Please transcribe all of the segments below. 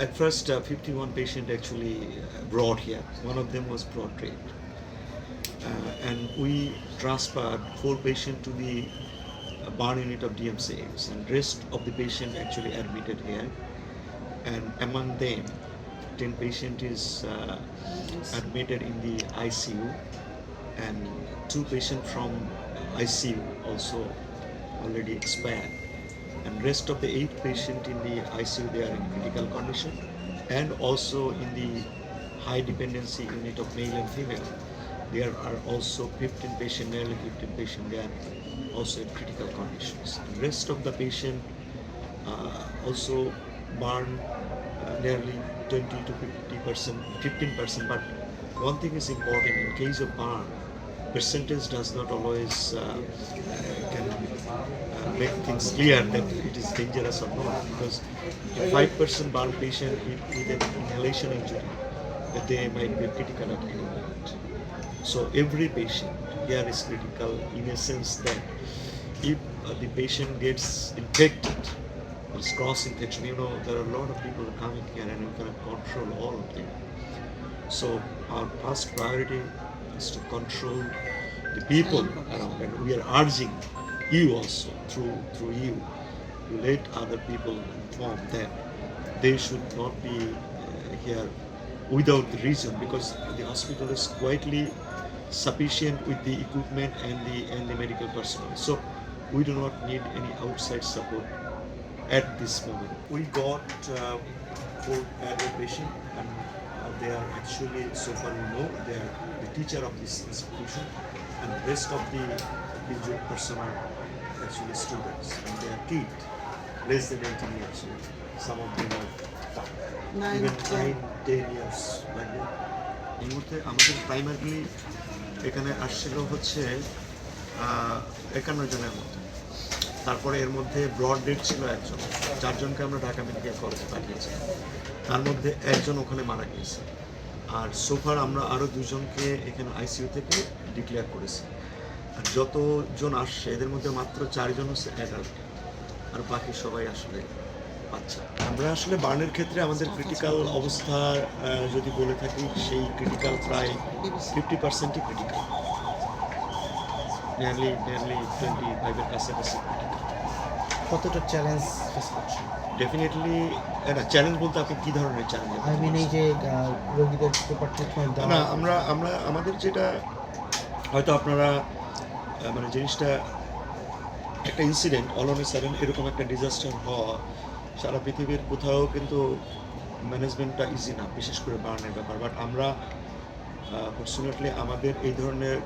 At first, 51 patients actually brought here. One of them was brought raped. And we transferred 4 patients to the burn unit of DMCH, and rest of the patient actually admitted here. And among them, 10 patient is admitted in the ICU, and 2 patients from ICU also already expired, and rest of the 8 patient in the ICU, they are in critical condition, and also in the high dependency unit of male and female, there are also 15 patient, nearly 15 patient, they are also in critical conditions. The rest of the patient also burn nearly 20 to 50%, 15%. But one thing is important: in case of burn, percentage does not always can make things clear that it is dangerous or not. Because a 5% burn patient with an inhalation injury, that they might be critical at any moment. So every patient here is critical in a sense that if the patient gets infected, it's cross infection. There are a lot of people coming here and we cannot control all of them. So our first priority is to control the people around, and we are urging you also through you to let other people inform that they should not be here without the reason, because the hospital is quietly sufficient with the equipment and the medical personnel. So we do not need any outside support at this moment. We got 4 adult patients, and they are actually, so far we know, they are the teacher of this institution, and the rest of the injured person are actually students, and they are kids, less than 18 years old. Some of them are even 9-10 years like that. এই মুহূর্তে আমাদের primarily এখানে আসছিল হচ্ছে 51 জনের মতো। তারপরে এর মধ্যে ব্রড ডেড ছিল 1 জন, 4 জনকে আমরা ঢাকা মেডিকেল কলেজে পাঠিয়েছি, তার মধ্যে 1 জন ওখানে মারা গিয়েছে। আর সোফার আমরা আরও 2 জনকে এখানে আইসিইউ থেকে ডিক্লেয়ার করেছি। আর যতজন আসছে এদের মধ্যে মাত্র 4 জন হচ্ছে অ্যাডাল্ট, আর বাকি সবাই আসলে বাচ্চা। আমরা আসলে বার্নের ক্ষেত্রে আমাদের ক্রিটিক্যাল অবস্থা যদি বলে থাকি, সেই ক্রিটিক্যাল প্রায় 50%ই ক্রিটিক্যাল, নিয়ারলি 25-এর কাছাকাছি ক্রিটিক্যাল। কতটা চ্যালেঞ্জ ফেস করছেন? ডেফিনেটলি একটা চ্যালেঞ্জ বলতে আপনি কী ধরনের চ্যালেঞ্জ? আই মিন এই যে রোগীদের প্রপার ট্রিটমেন্ট না, আমরা আমাদের যেটা হয়তো আপনারা মানে জিনিসটা একটা incident, all on a sudden এরকম একটা ডিজাস্টার হওয়া সারা পৃথিবীর কোথাও কিন্তু ম্যানেজমেন্টটা ইজি না, বিশেষ করে বার্নের ব্যাপার। বাট আমরা ফর্চুনেটলি আমাদের এই ধরনের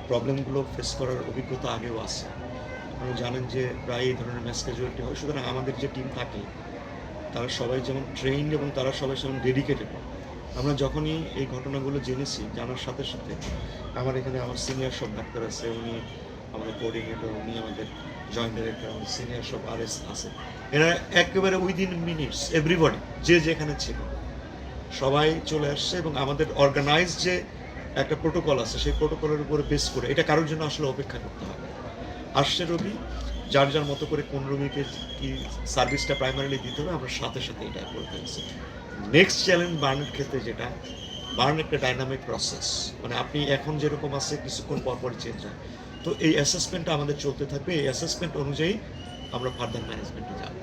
প্রবলেমগুলো ফেস করার অভিজ্ঞতা আগেও আছে। আপনারা জানেন যে প্রায় এই ধরনের ম্যাস ক্যাজুয়ালিটি হয়। সুতরাং আমাদের যে টিম থাকে তারা সবাই যেমন ট্রেইনড এবং তারা সবাই যেমন ডেডিকেটেড। আমরা যখনই এই ঘটনাগুলো জেনেছি, জানার সাথে সাথে আমার এখানে আমার সিনিয়র সব ডাক্তার আছে, উনি আমাদের কোঅর্ডিনেটর, উনি আমাদের জয়েন্ট ডিরেক্টর, আমাদের সিনিয়র সব আরএস আছে, এরা একেবারে উইদিন মিনিটস এভরিবডি যে যেখানে ছিল সবাই চলে আসছে, এবং আমাদের অর্গানাইজ যে একটা প্রোটোকল আছে সেই প্রোটোকলের উপরে বেস করে এটা কারোর জন্য আসলে অপেক্ষা করতে হবে। আসছে রোগী, যার যার মতো করে কোন রোগীকে কি সার্ভিসটা প্রাইমারিলি দিতে হবে, আমরা সাথে সাথে এটা করে ফেলছি। নেক্সট চ্যালেঞ্জ বার্নের ক্ষেত্রে যেটা, বার্ন একটা ডাইনামিক প্রসেস, মানে আপনি এখন যেরকম আছে কিছুক্ষণ পরপর চেঞ্জ হয়। তো এই অ্যাসেসমেন্টটা আমাদের চলতে থাকবে, এই অ্যাসেসমেন্ট অনুযায়ী আমরা ফার্দার ম্যানেজমেন্টে যাব।